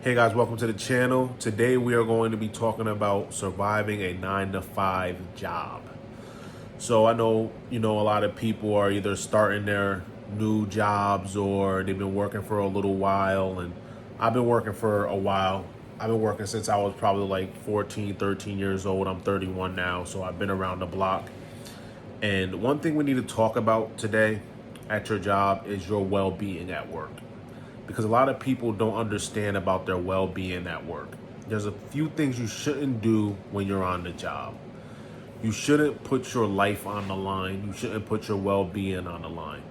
Hey guys, welcome to the channel. Today we are going to be talking about surviving a 9-to-5 job. So I know, a lot of people are either starting their new jobs or they've been working for a little while, and I've been working for a while. I've been working since I was probably like 14, 13 years old. I'm 31 now, so I've been around the block. And one thing we need to talk about today at your job is your well-being at work, because a lot of people don't understand about their well-being at work. There's a few things you shouldn't do when you're on the job. You shouldn't put your life on the line. You shouldn't put your well-being on the line.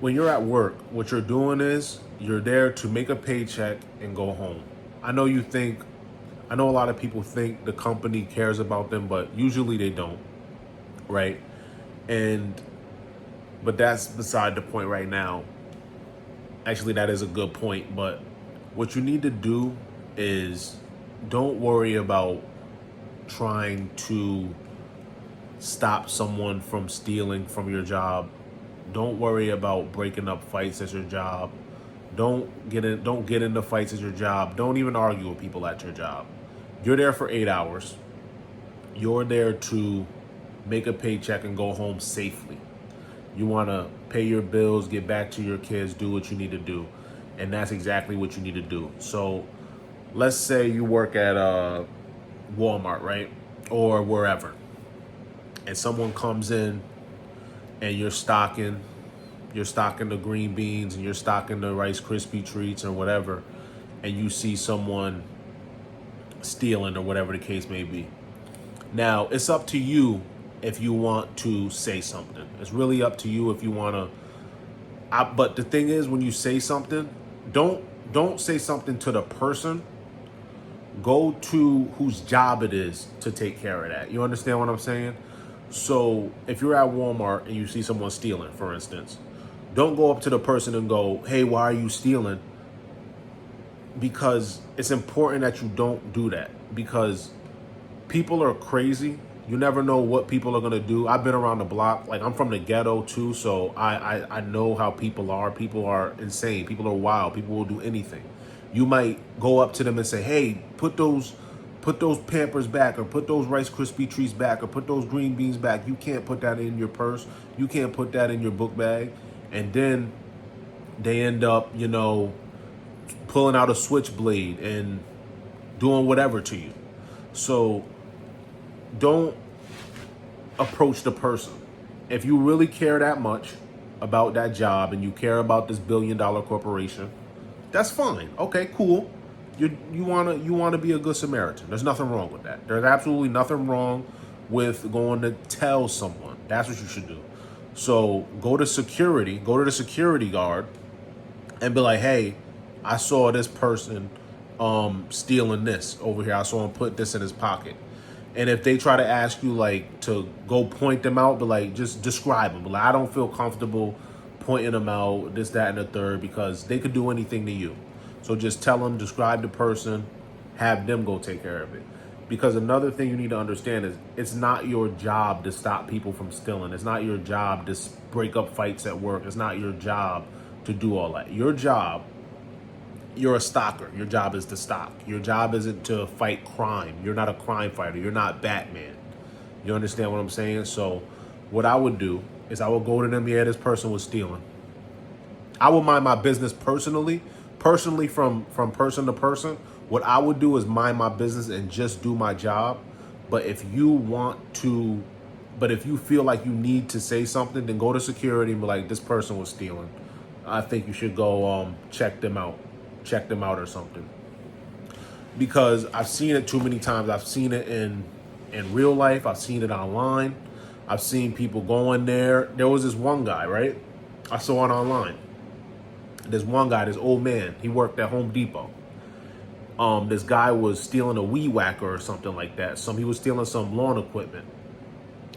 When you're at work, what you're doing is you're there to make a paycheck and go home. I know a lot of people think the company cares about them, but usually they don't, right? But that's beside the point right now. Actually, that is a good point, but what you need to do is don't worry about trying to stop someone from stealing from your job. Don't worry about breaking up fights at your job. Don't get into fights at your job. Don't even argue with people at your job. You're there for 8 hours. You're there to make a paycheck and go home safely. You want to pay your bills, get back to your kids, do what you need to do. And that's exactly what you need to do. So let's say you work at Walmart, right? Or wherever. And someone comes in and you're stocking the green beans and you're stocking the Rice Krispie treats or whatever. And you see someone stealing or whatever the case may be. Now, it's up to you if you want to say something. It's really up to you if you want to. But the thing is, when you say something, don't say something to the person. Go to whose job it is to take care of that. You understand what I'm saying? So if you're at Walmart and you see someone stealing, for instance, don't go up to the person and go, "Hey, why are you stealing?" Because it's important that you don't do that, because people are crazy. You never know what people are going to do. I've been around the block. Like, I'm from the ghetto too, so I know how people are. People are insane. People are wild. People will do anything. You might go up to them and say, "Hey, put those Pampers back, or put those Rice Krispie treats back, or put those green beans back. You can't put that in your purse. You can't put that in your book bag." And then they end up, pulling out a switchblade and doing whatever to you. So don't approach the person. If you really care that much about that job and you care about this billion-dollar corporation, that's fine. Okay, cool. You wanna be a good Samaritan. There's nothing wrong with that. There's absolutely nothing wrong with going to tell someone. That's what you should do. So go to the security guard and be like, "Hey, I saw this person stealing this over here. I saw him put this in his pocket." And if they try to ask you, like, to go point them out, but like, just describe them. But like, I don't feel comfortable pointing them out, this, that, and the third, because they could do anything to you. So just tell them, describe the person, have them go take care of it. Because another thing you need to understand is it's not your job to stop people from stealing. It's not your job to break up fights at work. It's not your job to do all that. Your job, you're a stocker. Your job is to stock. Your job isn't to fight crime. You're not a crime fighter. You're not Batman. You understand what I'm saying? So what I would do is I would go to them, "Yeah, this person was stealing." I would mind my business personally from person to person. What I would do is mind my business and just do my job. But if you feel like you need to say something, then go to security and be like, "This person was stealing. I think you should go check them out or something." Because I've seen it too many times. I've seen it in real life. I've seen it online. I've seen people go in there. There was this one guy, right? I saw it online. This one guy, this old man, he worked at Home Depot. This guy was stealing a weed whacker or something like that. He was stealing some lawn equipment.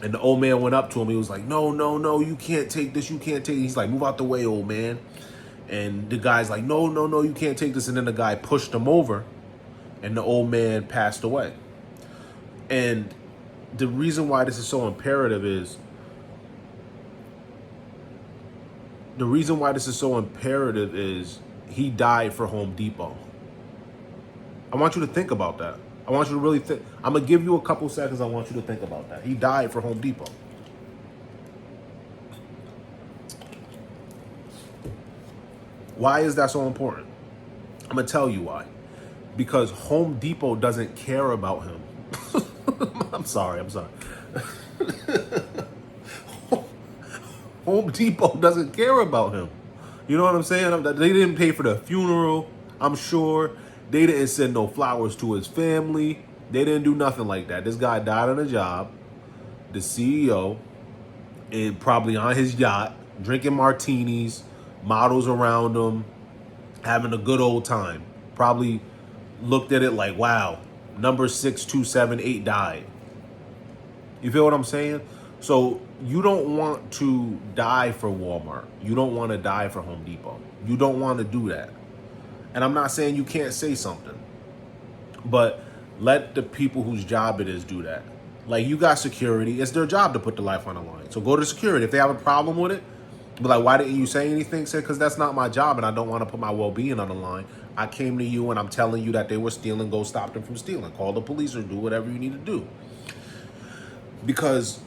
And the old man went up to him. He was like, "No, no, no, you can't take this. You can't take it." He's like, "Move out the way, old man." And the guy's like, "No, no, no, you can't take this." And then the guy pushed him over and the old man passed away. And the reason why this is so imperative is he died for Home Depot. I want you to think about that. I want you to really think. I'm going to give you a couple seconds. I want you to think about that. He died for Home Depot. Why is that so important? I'm going to tell you why. Because Home Depot doesn't care about him. I'm sorry. Home Depot doesn't care about him. You know what I'm saying? They didn't pay for the funeral, I'm sure. They didn't send no flowers to his family. They didn't do nothing like that. This guy died on a job, the CEO, and probably on his yacht, drinking martinis, models around him, having a good old time. Probably looked at it like, wow, number 6278 died. You feel what I'm saying? So you don't want to die for Walmart. You don't want to die for Home Depot. You don't want to do that. And I'm not saying you can't say something, but let the people whose job it is do that. Like, you got security. It's their job to put the life on the line. So go to security. If they have a problem with it, be like, why didn't you say anything? Say, because that's not my job and I don't want to put my well-being on the line. I came to you and I'm telling you that they were stealing. Go stop them from stealing. Call the police or do whatever you need to do. Because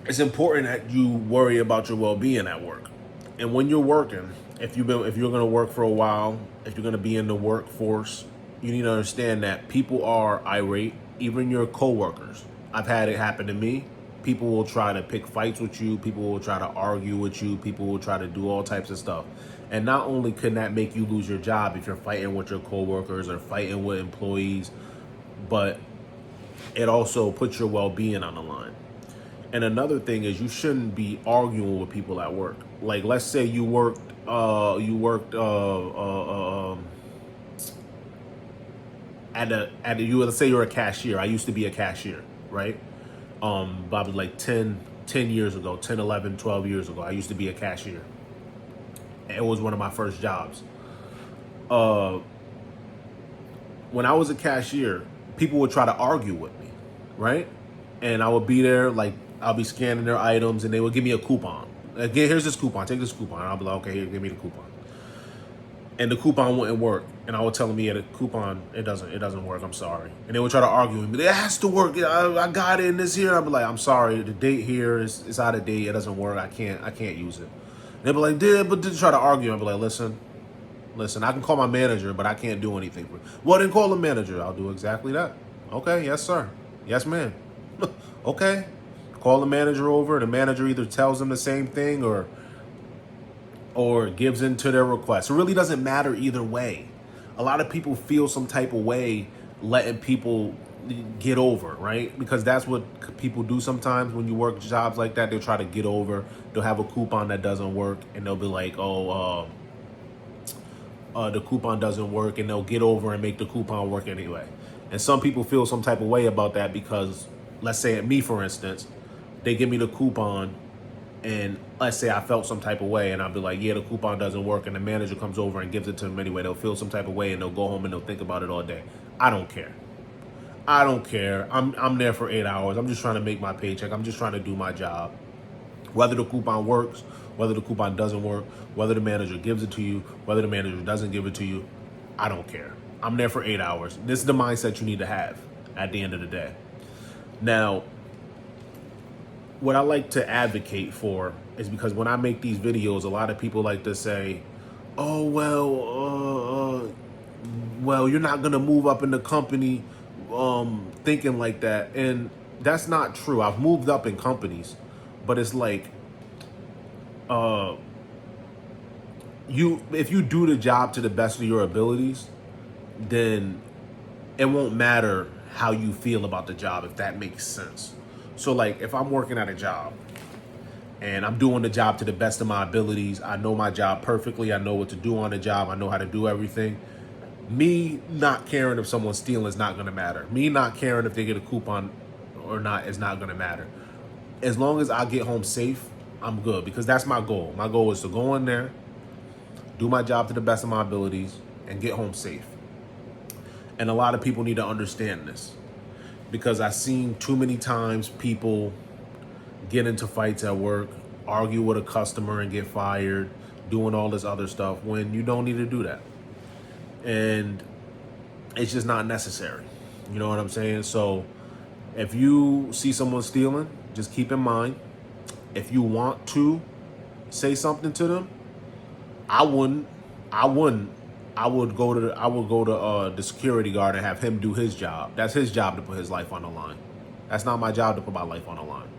it's important that you worry about your well-being at work. And when you're working, if you're going to work for a while, if you're going to be in the workforce, you need to understand that people are irate, even your coworkers. I've had it happen to me. People will try to pick fights with you. People will try to argue with you. People will try to do all types of stuff. And not only can that make you lose your job if you're fighting with your coworkers or fighting with employees, but it also puts your well-being on the line. And another thing is, you shouldn't be arguing with people at work. Like, let's say you worked let's say you're a cashier. I used to be a cashier, right? Probably like 10 years ago, 10, 11, 12 years ago, I used to be a cashier. It was one of my first jobs. When I was a cashier, people would try to argue with me, right? And I would be there, like, I'll be scanning their items and they would give me a coupon. Again, here's this coupon, take this coupon. And I'll be like, okay, here, give me the coupon. And the coupon wouldn't work. And I would tell them, yeah, the coupon, it doesn't work, I'm sorry. And they would try to argue with me. It has to work, I got it in this here. I'd be like, I'm sorry, the date here is out of date, it doesn't work, I can't use it. And they'd be like, but they try to argue. I'd be like, listen, I can call my manager, but I can't do anything for it. Well, then call the manager, I'll do exactly that. Okay, yes, sir. Yes, ma'am. Okay. Call the manager over. The manager either tells them the same thing or gives in to their request. It really doesn't matter either way. A lot of people feel some type of way letting people get over, right? Because that's what people do sometimes when you work jobs like that. They'll try to get over. They'll have a coupon that doesn't work and they'll be like, the coupon doesn't work, and they'll get over and make the coupon work anyway. And some people feel some type of way about that because, let's say at me, for instance, they give me the coupon and let's say I felt some type of way and I'll be like, yeah, the coupon doesn't work, and the manager comes over and gives it to them anyway. They'll feel some type of way and they'll go home and they'll think about it all day. I don't care. I'm there for 8 hours. I'm just trying to make my paycheck. I'm just trying to do my job. Whether the coupon works, whether the coupon doesn't work, whether the manager gives it to you, whether the manager doesn't give it to you, I don't care. I'm there for 8 hours. This is the mindset you need to have at the end of the day. Now, what I like to advocate for is, because when I make these videos, a lot of people like to say, oh, well, you're not going to move up in the company thinking like that. And that's not true. I've moved up in companies, but it's like, if you do the job to the best of your abilities, then it won't matter how you feel about the job, if that makes sense. So like, if I'm working at a job and I'm doing the job to the best of my abilities, I know my job perfectly, I know what to do on the job, I know how to do everything, me not caring if someone's stealing is not going to matter. Me not caring if they get a coupon or not is not going to matter. As long as I get home safe, I'm good, because that's my goal. My goal is to go in there, do my job to the best of my abilities, and get home safe. And a lot of people need to understand this, because I've seen too many times people get into fights at work, argue with a customer and get fired, doing all this other stuff when you don't need to do that. And It's just not necessary. You know what I'm saying? So if you see someone stealing, just keep in mind, if you want to say something to them, I wouldn't. I wouldn't. I would go to the security guard and have him do his job. That's his job to put his life on the line. That's not my job to put my life on the line.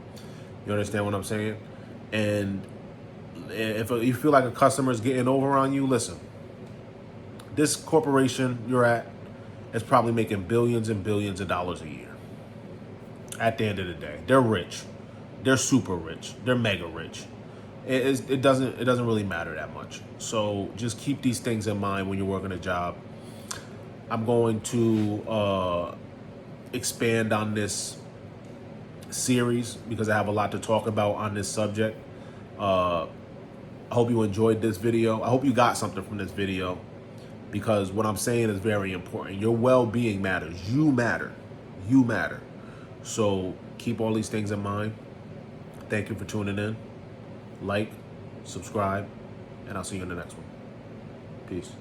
You understand what I'm saying? And if you feel like a customer is getting over on you, listen. This corporation you're at is probably making billions and billions of dollars a year. At the end of the day, they're rich. They're super rich. They're mega rich. It doesn't really matter that much. So just keep these things in mind when you're working a job. I'm going to expand on this series because I have a lot to talk about on this subject. I hope you enjoyed this video. I hope you got something from this video because what I'm saying is very important. Your well-being matters. You matter. You matter. So keep all these things in mind. Thank you for tuning in. Like, subscribe, and I'll see you in the next one. Peace.